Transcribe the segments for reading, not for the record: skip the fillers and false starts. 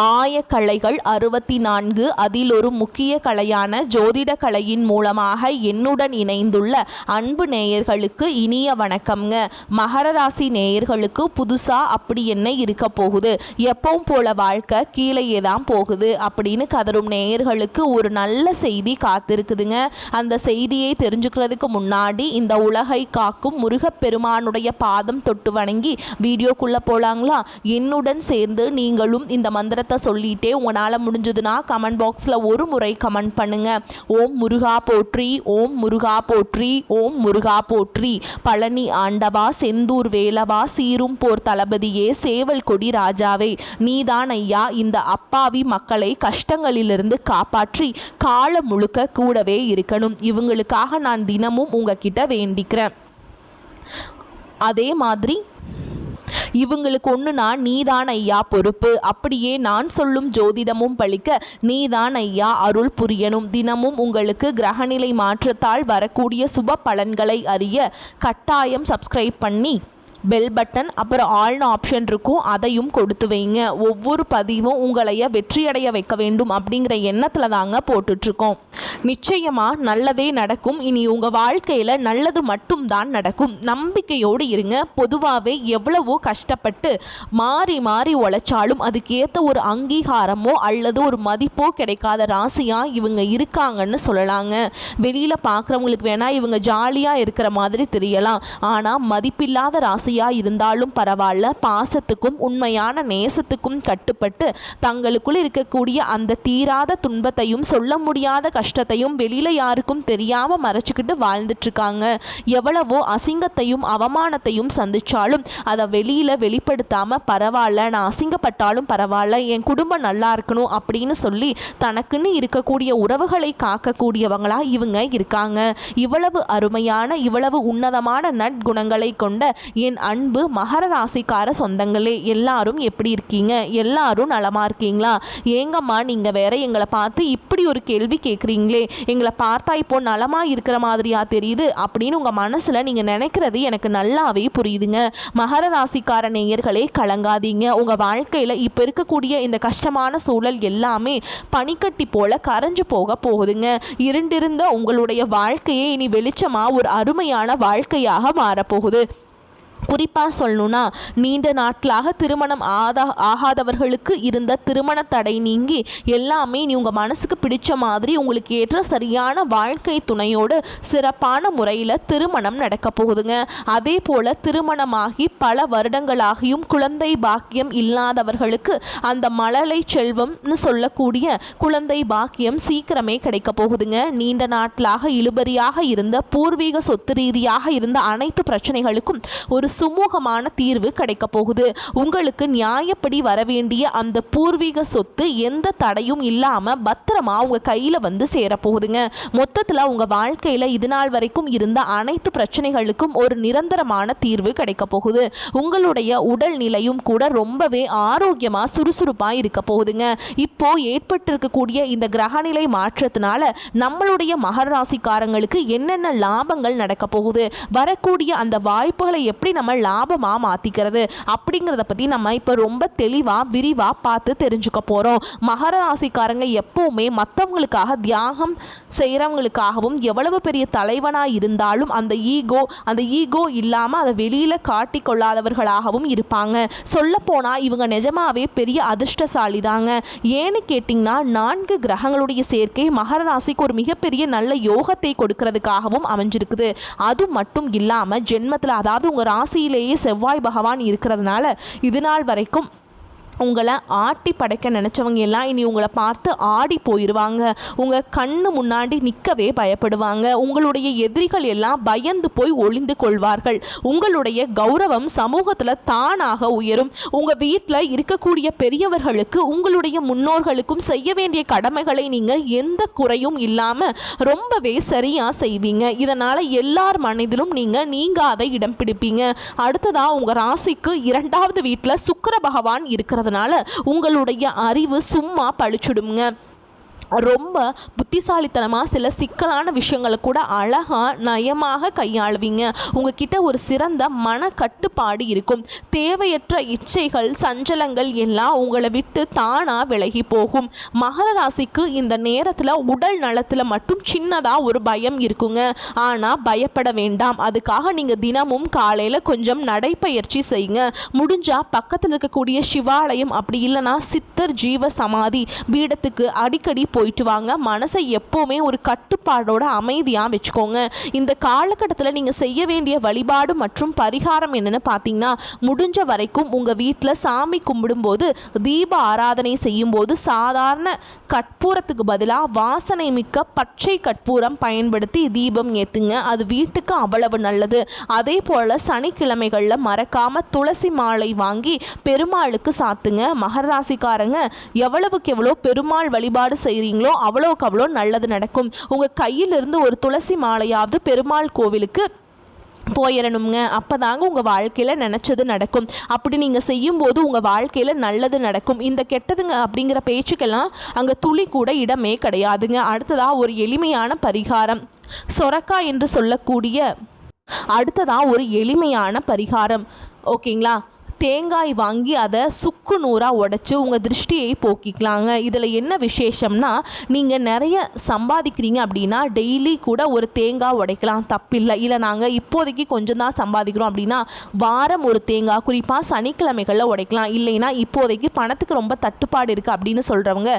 ஆயக்கலைகள் 64 அதில் ஒரு முக்கிய கலையான ஜோதிட கலையின் மூலமாக என்னுடன் இணைந்துள்ள அன்பு நேயர்களுக்கு இனிய வணக்கம்ங்க. மகர ராசி நேயர்களுக்கு புதுசா அப்படி என்ன இருக்க போகுது, எப்பவும் போல வாழ்க்கை கீழேயே தான் போகுது அப்படின்னு கதரும் நேயர்களுக்கு ஒரு நல்ல செய்தி காத்திருக்குதுங்க. அந்த செய்தியை தெரிஞ்சுக்கிறதுக்கு முன்னாடி இந்த உலகை காக்கும் முருகப்பெருமானுடைய பாதம் தொட்டு வணங்கி வீடியோக்குள்ள போலாங்களா? என்னுடன் சேர்ந்து நீங்களும் இந்த மந்திரத்தை சொல்லிட்டே உங்களால் முடிஞ்சதுன்னா கமெண்ட் பாக்ஸில் ஒரு முறை கமெண்ட் பண்ணுங்க. ஓம் முருகா போற்றி, ஓம் முருகா போற்றி, ஓம் முருகா போற்றி. பழனி ஆண்டவா, செந்தூர் வேலவா, சீரும் போர் தளபதியே, சேவல் கொடி ராஜாவே, நீதான் ஐயா இந்த அப்பாவி மக்களை கஷ்டங்களிலிருந்து காப்பாற்றி காலம் முழுக்க கூடவே இருக்கணும். இவங்களுக்காக நான் தினமும் உங்ககிட்ட வேண்டிக்கிறேன். அதே மாதிரி இவங்களுக்கு ஒன்றுனா நீதான் ஐயா பொறுப்பு, அப்படியே நான் சொல்லும் ஜோதிடமும் பழிக்க நீதான் ஐயா அருள் புரியணும். தினமும் உங்களுக்கு கிரகநிலை மாற்றத்தால் வரக்கூடிய சுப பலன்களை அறிய கட்டாயம் சப்ஸ்கிரைப் பண்ணி பெல் பட்டன் அப்புறம் ஆல்னு ஆப்ஷன் இருக்கும், அதையும் கொடுத்து வைங்க. ஒவ்வொரு பதிவும் உங்களைய வெற்றியடைய வைக்க வேண்டும் அப்படிங்கிற எண்ணத்தில் தாங்க போட்டுட்ருக்கோம். நிச்சயமாக நல்லதே நடக்கும். இனி உங்கள் வாழ்க்கையில் நல்லது மட்டும்தான் நடக்கும். நம்பிக்கையோடு இருங்க. பொதுவாகவே எவ்வளவோ கஷ்டப்பட்டு மாறி மாறி உழைச்சாலும் அதுக்கேற்ற ஒரு அங்கீகாரமோ அல்லது ஒரு மதிப்போ கிடைக்காத ராசியாக இவங்க இருக்காங்கன்னு சொல்லலாங்க. வெளியில் பார்க்குறவங்களுக்கு வேணால் இவங்க ஜாலியாக இருக்கிற மாதிரி தெரியலாம். ஆனால் மதிப்பில்லாத ராசி இருந்தாலும் பரவாயில்ல, பாசத்துக்கும் உண்மையான நேசத்துக்கும் கட்டுப்பட்டு தங்களுக்குள் இருக்கக்கூடிய அந்த தீராத துன்பத்தையும் சொல்ல முடியாத கஷ்டத்தையும் வெளியில யாருக்கும் தெரியாம மறைச்சிக்கிட்டு வாழ்ந்துட்டு இருக்காங்க. எவ்வளவோ அசிங்கத்தையும் அவமானத்தையும் சந்திச்சாலும் அதை வெளியில வெளிப்படுத்தாம பரவாயில்ல, நான் அசிங்கப்பட்டாலும் பரவாயில்ல, என் குடும்பம் நல்லா இருக்கணும் அப்படின்னு சொல்லி தனக்குன்னு இருக்கக்கூடிய உறவுகளை காக்கக்கூடியவங்களா இவங்க இருக்காங்க. இவ்வளவு அருமையான இவ்வளவு உன்னதமான நற்குணங்களை கொண்ட என் அன்பு மகர ராசிக்கார சொந்தங்களே, எல்லாரும் எப்படி இருக்கீங்க? எல்லாரும் நலமா இருக்கீங்களா? ஏங்கம்மா நீங்கள் வேற எங்களை பார்த்து இப்படி ஒரு கேள்வி கேட்குறீங்களே, எங்களை பார்த்தா இப்போ நலமா இருக்கிற மாதிரியா தெரியுது அப்படின்னு உங்கள் மனசில் நீங்கள் நினைக்கிறது எனக்கு நல்லாவே புரியுதுங்க. மகர ராசிக்கார நேயர்களே, கலங்காதீங்க. உங்கள் வாழ்க்கையில் இப்போ இருக்கக்கூடிய இந்த கஷ்டமான சூழல் எல்லாமே பனிக்கட்டி போல கரைஞ்சு போக போகுதுங்க. இருண்டிருந்த உங்களுடைய வாழ்க்கையே இனி வெளிச்சமாக ஒரு அருமையான வாழ்க்கையாக மாறப்போகுது. குறிப்பாக சொல்லணும்னா, நீண்ட நாட்களாக திருமணம் ஆகாதவர்களுக்கு இருந்த திருமண தடை நீங்கி எல்லாமே நீ உங்கள் மனசுக்கு பிடிச்ச மாதிரி உங்களுக்கு ஏற்ற சரியான வாழ்க்கை துணையோடு சிறப்பான முறையில் திருமணம் நடக்க போகுதுங்க. அதே போல் திருமணமாகி பல வருடங்களாகியும் குழந்தை பாக்கியம் இல்லாதவர்களுக்கு அந்த மழலை செல்வம்னு சொல்லக்கூடிய குழந்தை பாக்கியம் சீக்கிரமே கிடைக்க போகுதுங்க. நீண்ட நாட்களாக இழுபறியாக இருந்த பூர்வீக சொத்து ரீதியாக இருந்த அனைத்து பிரச்சனைகளுக்கும் ஒரு சுமூகமான தீர்வு கிடைக்க போகுது. உங்களுக்கு நியாயப்படி வரவேண்டிய அந்த பூர்வீக சொத்து எந்த தடையும் இல்லாம பத்திரமா உங்க கையில வந்து சேரப்போகுதுங்க. மொத்தத்துல உங்க வாழ்க்கையில இது நாள் வரைக்கும் இருந்த அனைத்து பிரச்சனைகளுக்கும் ஒரு நிரந்தரமான தீர்வு கிடைக்க போகுது. உங்களுடைய உடல் நிலையும் கூட ரொம்பவே ஆரோக்கியமா சுறுசுறுப்பா இருக்க போகுதுங்க. இப்போ ஏற்பட்டிருக்கக்கூடிய இந்த கிரகநிலை மாற்றத்தினால நம்மளுடைய மகர ராசிக்காரங்களுக்கு என்னென்ன லாபங்கள் நடக்க போகுது, வரக்கூடிய அந்த வாய்ப்புகளை எப்படி நம்ம லாபமாக மாற்றிக்கிறது அப்படிங்கிறத பற்றி நம்ம இப்போ ரொம்ப தெளிவாக விரிவாக பார்த்து தெரிஞ்சுக்க போகிறோம். மகர ராசிக்காரங்க எப்போவுமே மற்றவங்களுக்காக தியாகம் செய்கிறவங்களுக்காகவும் எவ்வளவு பெரிய தலைவனாக இருந்தாலும் அந்த ஈகோ இல்லாமல் அதை வெளியில் காட்டி கொள்ளாதவர்களாகவும் இருப்பாங்க. சொல்லப்போனால் இவங்க நிஜமாவே பெரிய அதிர்ஷ்டசாலி தாங்க. ஏன்னு கேட்டிங்கன்னா 4 கிரகங்களுடைய சேர்க்கை மகர ராசிக்கு ஒரு மிகப்பெரிய நல்ல யோகத்தை கொடுக்கறதுக்காகவும் அமைஞ்சிருக்குது. அது மட்டும் இல்லாமல் ஜென்மத்தில் அதாவது உங்கள் ராசியிலேயே செவ்வாய் பகவான் இருக்கிறதுனால இது நாள் வரைக்கும் உங்களை ஆட்டி படைக்க நினச்சவங்க எல்லாம் இனி உங்களை பார்த்து ஆடி போயிடுவாங்க. உங்கள் கண்ணு முன்னாடி நிற்கவே பயப்படுவாங்க. உங்களுடைய எதிரிகள் எல்லாம் பயந்து போய் ஒளிந்து கொள்வார்கள். உங்களுடைய கௌரவம் சமூகத்தில் தானாக உயரும். உங்கள் வீட்டில் இருக்கக்கூடிய பெரியவர்களுக்கு உங்களுடைய முன்னோர்களுக்கும் செய்ய வேண்டிய கடமைகளை நீங்கள் எந்த குறையும் இல்லாமல் ரொம்பவே சரியாக செய்வீங்க. இதனால் எல்லார் மனதிலும் நீங்கள் நீங்காத இடம் பிடிப்பீங்க. அடுத்ததாக உங்கள் ராசிக்கு 2வது வீட்டில் சுக்கிர பகவான் இருக்கிறது. உங்களுடைய அறிவு சும்மா பழிச்சுடுங்க. ரொம்ப புத்திசாலித்தனமாக சில சிக்கலான விஷயங்களை கூட அழகாக நயமாக கையாளுவீங்க. உங்ககிட்ட ஒரு சிறந்த மன கட்டுப்பாடு இருக்கும். தேவையற்ற இச்சைகள் சஞ்சலங்கள் எல்லாம் உங்களை விட்டு தானாக விலகி போகும். மகர ராசிக்கு இந்த நேரத்தில் உடல் நலத்தில் மட்டும் சின்னதாக ஒரு பயம் இருக்குங்க. ஆனால் பயப்பட வேண்டாம். அதுக்காக நீங்கள் தினமும் காலையில் கொஞ்சம் நடைப்பயிற்சி செய்யுங்க. முடிஞ்சால் பக்கத்தில் இருக்கக்கூடிய சிவாலயம் அப்படி இல்லைன்னா சித்தர் ஜீவ சமாதி பீடத்துக்கு அடிக்கடி போயிட்டு வாங்க. மனசை எப்போவுமே ஒரு கட்டுப்பாடோட அமைதியாக வச்சுக்கோங்க. இந்த காலகட்டத்தில் நீங்கள் செய்ய வேண்டிய வழிபாடு மற்றும் பரிகாரம் என்னென்னு பார்த்தீங்கன்னா, முடிஞ்ச வரைக்கும் உங்கள் வீட்டில் சாமி கும்பிடும்போது தீப ஆராதனை செய்யும்போது சாதாரண கற்பூரத்துக்கு பதிலாக வாசனை மிக்க பச்சை கற்பூரம் பயன்படுத்தி தீபம் ஏற்றுங்க. அது வீட்டுக்கு அவ்வளவு நல்லது. அதே போல் சனிக்கிழமைகளில் மறக்காமல் துளசி மாலை வாங்கி பெருமாளுக்கு சாத்துங்க. மகர ராசிக்காரங்க எவ்வளவுக்கு எவ்வளோ பெருமாள் வழிபாடு செய்கிறீங்களோ அவ்வளோக்கு அவ்வளோ நல்லது நடக்கும். உங்கள் கையிலிருந்து ஒரு துளசி மாலையாவது பெருமாள் கோவிலுக்கு போயிடணுங்க. அப்போ தாங்க உங்கள் வாழ்க்கையில் நினச்சது நடக்கும். அப்படி நீங்கள் செய்யும்போது உங்கள் வாழ்க்கையில் நல்லது நடக்கும். இந்த கெட்டதுங்க அப்படிங்கிற பேச்சுக்கெல்லாம் அங்கே துளி கூட இடமே கிடையாதுங்க. அடுத்ததாக ஒரு எளிமையான பரிகாரம், சொரக்கா என்று சொல்லக்கூடிய அடுத்ததாக ஒரு எளிமையான பரிகாரம். ஓகேங்களா? தேங்காய் வாங்கி அதை சுக்கு நூறாக உடைச்சி உங்கள் திருஷ்டியை போக்கிக்கலாங்க. இதில் என்ன விசேஷம்னா, நீங்கள் நிறைய சம்பாதிக்கிறீங்க அப்படின்னா டெய்லி கூட ஒரு தேங்காய் உடைக்கலாம், தப்பில்லை. இல்லை நாங்கள் இப்போதைக்கு கொஞ்சம் தான் சம்பாதிக்கிறோம் அப்படின்னா வாரம் ஒரு தேங்காய், குறிப்பாக சனிக்கிழமைகளில் உடைக்கலாம். இல்லைன்னா இப்போதைக்கு பணத்துக்கு ரொம்ப தட்டுப்பாடு இருக்குது அப்படின்னு சொல்கிறவங்க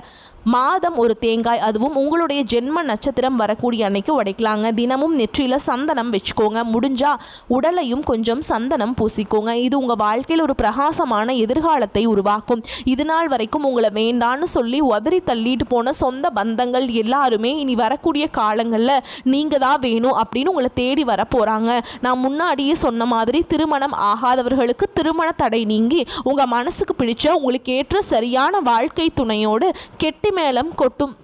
மாதம் ஒரு தேங்காய், அதுவும் உங்களுடைய ஜென்ம நட்சத்திரம் வரக்கூடிய அன்னைக்கு உடைக்கலாங்க. தினமும் நெற்றியில் சந்தனம் வச்சுக்கோங்க. முடிஞ்சால் உடலையும் கொஞ்சம் சந்தனம் பூசிக்கோங்க. இது உங்கள் வாழ்க்கையில் ஒரு பிரகாசமான எதிர்காலத்தை உருவாக்கும். இது நாள் வரைக்கும் உங்களை வேண்டான்னு சொல்லி உதறி தள்ளிட்டு போன சொந்த பந்தங்கள் எல்லாருமே இனி வரக்கூடிய காலங்களில் நீங்கள் தான் வேணும் அப்படின்னு உங்களை தேடி வர போகிறாங்க. நான் முன்னாடியே சொன்ன மாதிரி திருமணம் ஆகாதவர்களுக்கு திருமண தடை நீங்கி உங்கள் மனசுக்கு பிடிச்ச உங்களுக்கு ஏற்ற சரியான வாழ்க்கை துணையோடு கெட்டி மேளம் கொட்டும்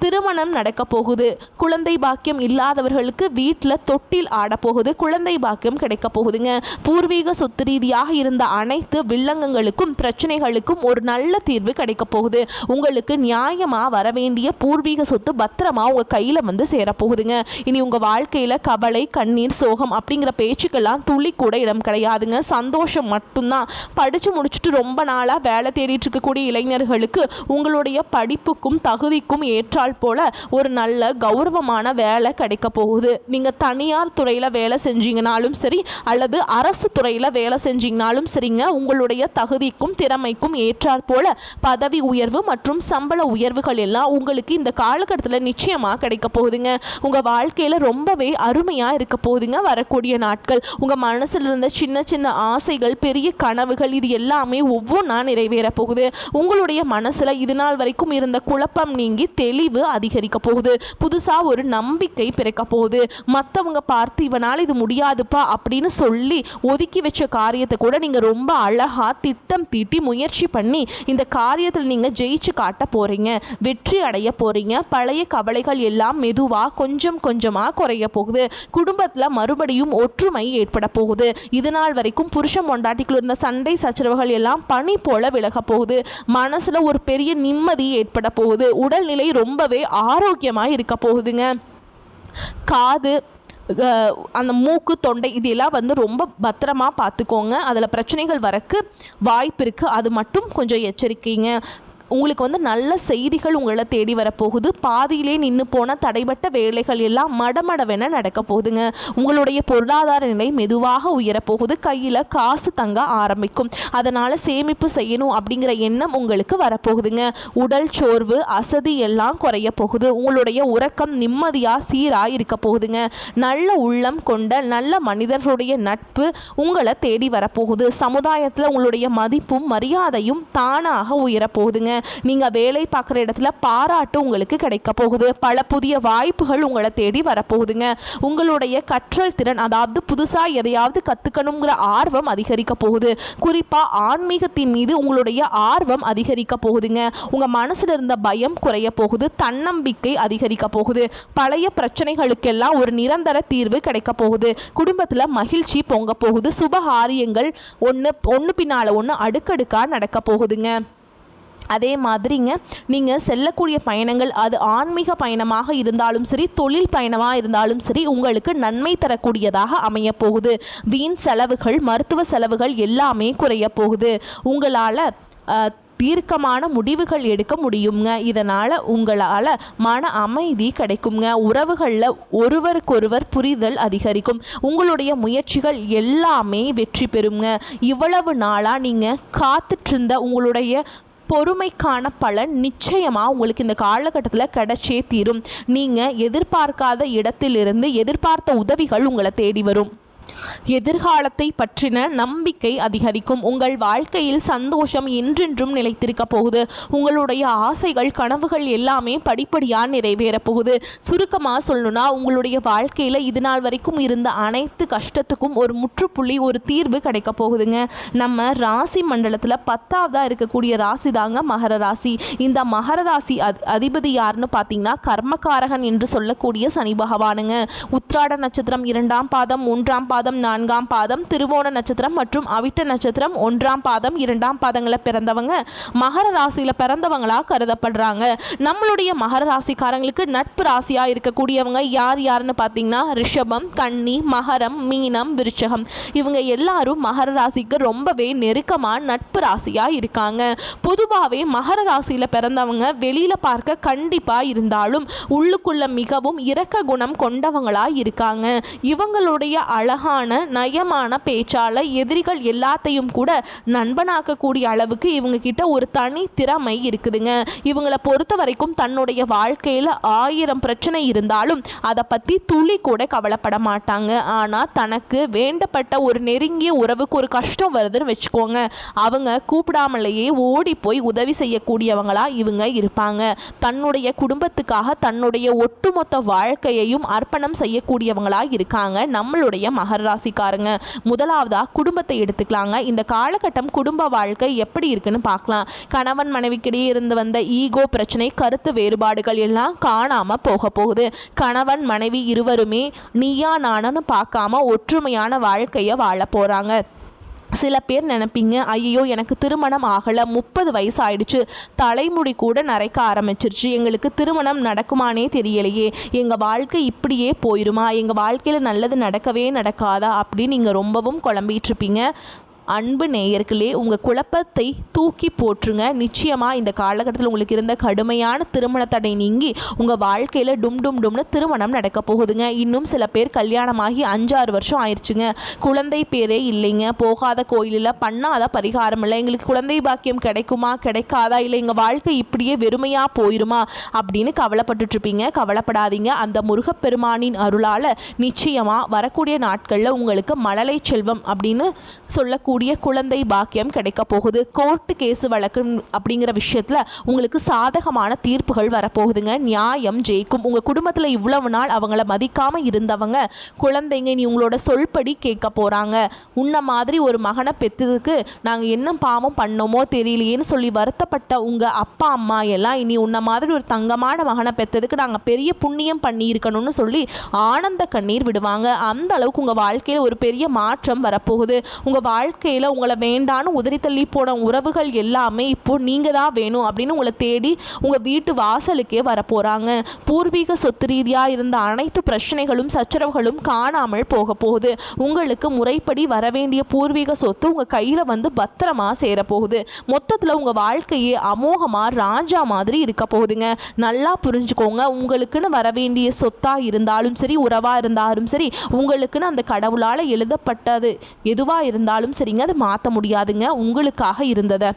திருமணம் நடக்க போகுது. குழந்தை பாக்கியம் இல்லாதவர்களுக்கு வீட்டில் தொட்டில் ஆடப்போகுது. குழந்தை பாக்கியம் கிடைக்க போகுதுங்க. பூர்வீக சொத்து ரீதியாக இருந்த அனைத்து வில்லங்கங்களுக்கும் பிரச்சனைகளுக்கும் ஒரு நல்ல தீர்வு கிடைக்க போகுது. உங்களுக்கு நியாயமாக வர வேண்டிய பூர்வீக சொத்து பத்திரமா உங்கள் கையில் வந்து சேரப்போகுதுங்க. இனி உங்கள் வாழ்க்கையில் கவலை கண்ணீர் சோகம் அப்படிங்கிற பேச்சுக்கெல்லாம் துளி கூட இடம் கிடையாதுங்க. சந்தோஷம் மட்டும்தான். படித்து முடிச்சுட்டு ரொம்ப நாளாக வேலை தேடிட்டு இருக்கக்கூடிய இளைஞர்களுக்கு உங்களுடைய படிப்புக்கும் தகுதிக்கும் ஏற்றால் போல ஒரு நல்ல கௌரவமான வேலை கிடைக்க போகுது. நீங்கள் தனியார் துறையில் வேலை செஞ்சீங்கனாலும் சரி அல்லது அரசு துறையில் வேலை செஞ்சீங்கனாலும் சரிங்க, உங்களுடைய தகுதிக்கும் திறமைக்கும் ஏற்றாற் போல பதவி உயர்வு மற்றும் சம்பள உயர்வுகள் எல்லாம் உங்களுக்கு இந்த காலகட்டத்தில் நிச்சயமாக கிடைக்க போகுதுங்க. உங்கள் வாழ்க்கையில் ரொம்பவே அருமையாக இருக்க போகுதுங்க வரக்கூடிய நாட்கள். உங்கள் மனசில் இருந்த சின்ன சின்ன ஆசைகள், பெரிய கனவுகள், இது எல்லாமே ஒவ்வொன்றா நிறைவேற போகுது. உங்களுடைய மனசில் இது நாள் வரைக்கும் இருந்த குழப்பம் நீங்கி தெளிவு அதிகரிக்க போகுது. புதுசா ஒரு நம்பிக்கை பிறக்க போகுது. மற்றவங்க பார்த்து இவனால் இது முடியாதுப்பா அப்படின்னு சொல்லி ஒதுக்கி வச்ச காரியத்தை கூட நீங்க ரொம்ப அழகா திட்டம் தீட்டி முயற்சி பண்ணி இந்த காரியத்தில் நீங்க ஜெயிச்சு காட்ட போறீங்க, வெற்றி அடைய போறீங்க. பழைய கவலைகள் எல்லாம் மெதுவா கொஞ்சம் கொஞ்சமா குறைய போகுது. குடும்பத்துல மறுபடியும் ஒற்றுமை ஏற்பட போகுது. இதனால் வரைக்கும் புருஷன் பொண்டாட்டிக்குள்ள இருந்த சண்டை சச்சரவுகள் எல்லாம் பனி போல விலக போகுது. மனசுல ஒரு பெரிய நிம்மதி ஏற்பட போகுது. உடல்நிலை ரொம்பவே ஆரோக்கியமாக இருக்க போகுதுங்க. காது, அந்த மூக்கு, தொண்டை இது எல்லாம் வந்து ரொம்ப பத்திரமா பார்த்துக்கோங்க. அதில் பிரச்சனைகள் வரக்கு வாய்ப்பு இருக்குது. அது மட்டும் கொஞ்சம் எச்சரிக்கைங்க. உங்களுக்கு வந்து நல்ல செய்திகள் உங்களை தேடி வரப்போகுது. பாதியிலே நின்று போன தடைப்பட்ட வேலைகள் எல்லாம் மடமடவென நடக்க போகுதுங்க. உங்களுடைய பொருளாதார நிலை மெதுவாக உயரப்போகுது. கையில் காசு தங்க ஆரம்பிக்கும். அதனால் சேமிப்பு செய்யணும் அப்படிங்கிற எண்ணம் உங்களுக்கு வரப்போகுதுங்க. உடல் சோர்வு, அசதி எல்லாம் குறைய போகுது. உங்களுடைய உறக்கம் நிம்மதியாக சீராக இருக்க போகுதுங்க. நல்ல உள்ளம் கொண்ட நல்ல மனிதர்களுடைய நட்பு உங்களை தேடி வரப்போகுது. சமுதாயத்தில் உங்களுடைய மதிப்பும் மரியாதையும் தானாக உயரப்போகுதுங்க. நீங்கள் வேலை பார்க்குற இடத்துல பாராட்டு உங்களுக்கு கிடைக்க போகுது. பல புதிய வாய்ப்புகள் உங்களை தேடி வரப்போகுதுங்க. உங்களுடைய கற்றல் திறன், அதாவது புதுசாக எதையாவது கற்றுக்கணுங்கிற ஆர்வம் அதிகரிக்க போகுது. குறிப்பாக ஆன்மீகத்தின் மீது உங்களுடைய ஆர்வம் அதிகரிக்க போகுதுங்க. உங்கள் மனசில் இருந்த பயம் குறைய போகுது. தன்னம்பிக்கை அதிகரிக்க போகுது. பழைய பிரச்சனைகளுக்கெல்லாம் ஒரு நிரந்தர தீர்வு கிடைக்க போகுது. குடும்பத்தில் மகிழ்ச்சி பொங்க போகுது. சுபகாரியங்கள் ஒன்று பின்னால் ஒன்று அடுக்கடுக்காக நடக்க போகுதுங்க. அதே மாதிரிங்க நீங்கள் செல்லக்கூடிய பயணங்கள் அது ஆன்மீக பயணமாக இருந்தாலும் சரி, தொழில் பயணமாக இருந்தாலும் சரி, உங்களுக்கு நன்மை தரக்கூடியதாக அமைய போகுது. வீண் செலவுகள், மருத்துவ செலவுகள் எல்லாமே குறைய போகுது. உங்களால் தீர்க்கமான முடிவுகள் எடுக்க முடியுங்க. இதனால் உங்களால் மன அமைதி கிடைக்குங்க. உறவுகளில் ஒருவருக்கொருவர் புரிதல் அதிகரிக்கும். உங்களுடைய முயற்சிகள் எல்லாமே வெற்றி பெறுங்க. இவ்வளவு நாளாக நீங்கள் காத்துட்ருந்த உங்களுடைய பொறுமைக்கான பலன் நிச்சயமாக உங்களுக்கு இந்த காலகட்டத்தில் கிடைச்சே தீரும். நீங்கள் எதிர்பார்க்காத இடத்திலிருந்து எதிர்பார்த்த உதவிகள் உங்களை தேடி வரும். எதிர்காலத்தை பற்றின நம்பிக்கை அதிகரிக்கும். உங்கள் வாழ்க்கையில் சந்தோஷம் என்றென்றும் நிலைத்திருக்க போகுது. உங்களுடைய ஆசைகள், கனவுகள் எல்லாமே படிப்படியாக நிறைவேற போகுது. சுருக்கமாக சொல்லணும்னா, உங்களுடைய வாழ்க்கையில் இது நாள் வரைக்கும் இருந்த அனைத்து கஷ்டத்துக்கும் ஒரு முற்றுப்புள்ளி, ஒரு தீர்வு கிடைக்க போகுதுங்க. நம்ம ராசி மண்டலத்தில் 10ஆவதாக இருக்கக்கூடிய ராசி தாங்க மகர ராசி. இந்த மகர ராசி அதிபதி யாருன்னு பார்த்தீங்கன்னா கர்மகாரகன் என்று சொல்லக்கூடிய சனி பகவானுங்க. உத்திராட நட்சத்திரம் 2ஆம் பாதம், 3ஆம் பாதம், 4ஆம் பாதம், திருவோண நட்சத்திரம் மற்றும் அவிட்ட நட்சத்திரம் 1ஆம் பாதம், 2ஆம் பாதங்களில் பிறந்தவங்க மகர ராசியில் பிறந்தவங்களாக கருதப்படுறாங்க. நம்மளுடைய மகர ராசிக்காரங்களுக்கு நட்பு ராசியாக இருக்கக்கூடியவங்க யாருன்னு பார்த்தீங்கன்னா ரிஷபம், கன்னி, மகரம், மீனம், விருச்சகம். இவங்க எல்லாரும் மகர ராசிக்கு ரொம்பவே நெருக்கமாக நட்பு ராசியாக இருக்காங்க. பொதுவாகவே மகர ராசியில் பிறந்தவங்க வெளியில் பார்க்க கண்டிப்பாக இருந்தாலும் உள்ளுக்குள்ள மிகவும் இரக்க குணம் கொண்டவங்களாக இருக்காங்க. இவங்களுடைய அழகான நயமான பேச்சால எதிரிகள் எல்லாத்தையும் கூட நண்பனாக்கக்கூடிய அளவுக்கு இவங்க கிட்ட ஒரு தனி திறமை இருக்குதுங்க. இவங்களை பொறுத்த வரைக்கும் தன்னுடைய வாழ்க்கையில் 1000 பிரச்சனை இருந்தாலும் அதை பற்றி துளி கூட கவலைப்பட மாட்டாங்க. ஆனால் தனக்கு வேண்டப்பட்ட ஒரு நெருங்கிய உறவுக்கு ஒரு கஷ்டம் வருதுன்னு வச்சுக்கோங்க, அவங்க கூப்பிடாமலேயே ஓடி போய் உதவி செய்யக்கூடியவங்களா இவங்க இருப்பாங்க. தன்னுடைய குடும்பத்துக்காக தன்னுடைய ஒட்டுமொத்த வாழ்க்கையையும் அர்ப்பணம் செய்யக்கூடியவங்களா இருக்காங்க நம்மளுடைய மகர ராசிக்காரங்க. முதலாவதா குடும்பத்தை எடுத்துக்கலாங்க. இந்த காலகட்டம் குடும்ப வாழ்க்கை எப்படி இருக்குன்னு பார்க்கலாம். கணவன் மனைவிக்கிடையே இருந்து வந்த ஈகோ பிரச்சனை, கருத்து வேறுபாடுகள் எல்லாம் காணாம போக போகுது. கணவன் மனைவி இருவருமே நீயா நானு பார்க்காம ஒற்றுமையான வாழ்க்கையை வாழ போறாங்க. சில பேர் நினைப்பீங்க, ஐயோ எனக்கு திருமணம் ஆகலை, 30 வயசு ஆயிடுச்சு, தலைமுடி கூட நரைக்க ஆரம்பிச்சிருச்சு, எங்களுக்கு திருமணம் நடக்குமானே தெரியலையே, எங்கள் வாழ்க்கை இப்படியே போயிடுமா, எங்கள் வாழ்க்கையில் நல்லது நடக்கவே நடக்காதா அப்படின்னு நீங்கள் ரொம்பவும் குழம்பிகிட்ருப்பீங்க. அன்பு நேயர்களே, உங்கள் குழப்பத்தை தூக்கி போற்றுங்க. நிச்சயமாக இந்த காலகட்டத்தில் உங்களுக்கு இருந்த கடுமையான திருமண தடை நீங்கி உங்கள் வாழ்க்கையில் டும்னு திருமணம் நடக்க போகுதுங்க. இன்னும் சில பேர் கல்யாணமாகி 5-6 வருஷம் ஆயிடுச்சுங்க, குழந்தை பேரே இல்லைங்க, போகாத கோயிலில் பண்ணாத பரிகாரம் இல்லை, எங்களுக்கு குழந்தை பாக்கியம் கிடைக்குமா கிடைக்காதா, இல்லை எங்கள் வாழ்க்கை இப்படியே வெறுமையாக போயிடுமா அப்படின்னு கவலைப்பட்டுட்ருப்பீங்க. கவலைப்படாதீங்க. அந்த முருகப்பெருமானின் அருளால் நிச்சயமாக வரக்கூடிய நாட்களில் உங்களுக்கு மழலை செல்வம் அப்படின்னு சொல்லக்கூடிய குழந்தை பாக்கியம் கிடைக்க போகுது. கோர்ட்டு கேஸு வழக்கு அப்படிங்கிற விஷயத்தில் உங்களுக்கு சாதகமான தீர்ப்புகள் வரப்போகுதுங்க. நியாயம் ஜெயிக்கும். உங்கள் குடும்பத்தில் இவ்வளவு நாள் அவங்கள மதிக்காமல் இருந்தவங்க குழந்தைங்க நீ உங்களோட சொல்படி கேட்க போகிறாங்க. உன்ன மாதிரி ஒரு மகனை பெற்றதுக்கு நாங்கள் என்ன பாவம் பண்ணோமோ தெரியலையேன்னு சொல்லி வருத்தப்பட்ட உங்கள் அப்பா அம்மா எல்லாம் இனி உன்ன மாதிரி ஒரு தங்கமான மகனை பெற்றதுக்கு நாங்கள் பெரிய புண்ணியம் பண்ணியிருக்கணும்னு சொல்லி ஆனந்த கண்ணீர் விடுவாங்க. அந்த அளவுக்கு உங்கள் வாழ்க்கையில் ஒரு பெரிய மாற்றம் வரப்போகுது. உங்கள் வாழ்க்கையில் உங்களை வேண்டான்னு உதறி தள்ளி போன உறவுகள் எல்லாமே இப்போ நீங்கள் தான் வேணும் அப்படின்னு உங்களை தேடி உங்கள் வீட்டு வாசலுக்கே வரப்போகிறாங்க. பூர்வீக சொத்து ரீதியாக இருந்த அனைத்து பிரச்சனைகளும் சச்சரவுகளும் காணாமல் போக போகுது. உங்களுக்கு முறைப்படி வரவேண்டிய பூர்வீக சொத்து உங்கள் கையில் வந்து பத்திரமா சேரப்போகுது. மொத்தத்தில் உங்கள் வாழ்க்கையே அமோகமாக ராஜா மாதிரி இருக்க போகுதுங்க. நல்லா புரிஞ்சுக்கோங்க. உங்களுக்குன்னு வரவேண்டிய சொத்தாக இருந்தாலும் சரி, உறவாக இருந்தாலும் சரி, உங்களுக்குன்னு அந்த கடவுளால் எழுதப்பட்டது எதுவாக இருந்தாலும் சரிங்க, அதை மாற்ற முடியாதுங்க. உங்களுக்காக இருந்ததை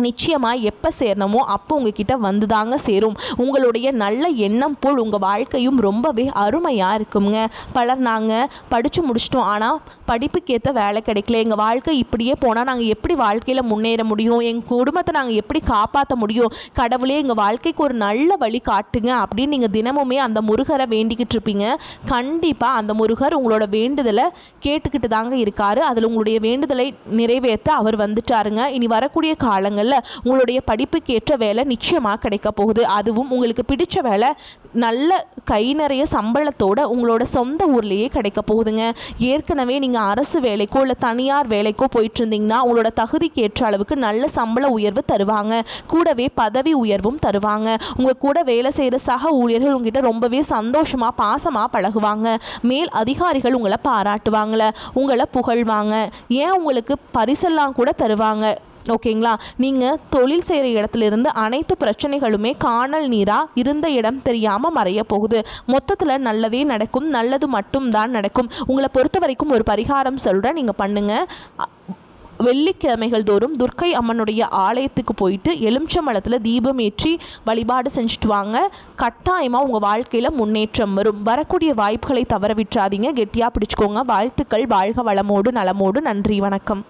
நிச்சயமாக எப்போ சேரணுமோ அப்போ உங்ககிட்ட வந்து தாங்க சேரும். உங்களுடைய நல்ல எண்ணம் போல் உங்கள் வாழ்க்கையும் ரொம்பவே அருமையாக இருக்குங்க. பலர் நாங்கள் படித்து முடிச்சிட்டோம், ஆனால் படிப்புக்கேற்ற வேலை கிடைக்கல, எங்கள் வாழ்க்கை இப்படியே போனால் நாங்கள் எப்படி வாழ்க்கையில் முன்னேற முடியும், எங்கள் குடும்பத்தை நாங்கள் எப்படி காப்பாற்ற முடியும், கடவுளே எங்கள் வாழ்க்கைக்கு ஒரு நல்ல வழி காட்டுங்க அப்படின்னு நீங்கள் தினமுமே அந்த முருகரை வேண்டிக்கிட்டு இருப்பீங்க. கண்டிப்பாக அந்த முருகர் உங்களோட வேண்டுதலை கேட்டுக்கிட்டு தாங்க இருக்காரு. அதில் உங்களுடைய வேண்டுதலை நிறைவேற்ற அவர் வந்துட்டாருங்க. இனி வரக்கூடிய காலங்களில் காலங்களில் உங்களுடைய படிப்புக்கு ஏற்ற வேலை நிச்சயமாக கிடைக்க போகுது. அதுவும் உங்களுக்கு பிடிச்ச வேலை நல்ல கை நிறைய சம்பளத்தோட உங்களோட சொந்த ஊர்லேயே கிடைக்க போகுதுங்க. ஏற்கனவே நீங்கள் அரசு வேலைக்கோ இல்லை தனியார் வேலைக்கோ போயிட்டு இருந்தீங்கன்னா உங்களோட தகுதிக்கு ஏற்ற அளவுக்கு நல்ல சம்பள உயர்வு தருவாங்க. கூடவே பதவி உயர்வும் தருவாங்க. உங்கள் கூட வேலை செய்கிற சக ஊழியர்கள் உங்ககிட்ட ரொம்பவே சந்தோஷமாக பாசமாக பழகுவாங்க. மேல் அதிகாரிகள் உங்களை பாராட்டுவாங்கள, உங்களை புகழ்வாங்க, ஏன் உங்களுக்கு பரிசெல்லாம் கூட தருவாங்க. ஓகேங்களா? நீங்கள் தொழில் செய்கிற இடத்துலேருந்து அனைத்து பிரச்சனைகளுமே காணல் நீராக இருந்த இடம் தெரியாமல் மறைய போகுது. மொத்தத்தில் நல்லதே நடக்கும், நல்லது மட்டும்தான் நடக்கும். உங்களை பொறுத்த வரைக்கும் ஒரு பரிகாரம் சொல்கிறேன், நீங்கள் பண்ணுங்கள். வெள்ளிக்கிழமைகள் தோறும் துர்க்கை அம்மனுடைய ஆலயத்துக்கு போயிட்டு எலுமிச்சம்பழத்தில் தீபம் ஏற்றி வழிபாடு செஞ்சுட்டு வாங்க. கட்டாயமாக உங்கள் வாழ்க்கையில் முன்னேற்றம் வரும். வரக்கூடிய வாய்ப்புகளை தவற விட்டுறாதீங்க. கெட்டியாக பிடிச்சிக்கோங்க. வாழ்த்துக்கள். வாழ்க வளமோடு நலமோடு. நன்றி, வணக்கம்.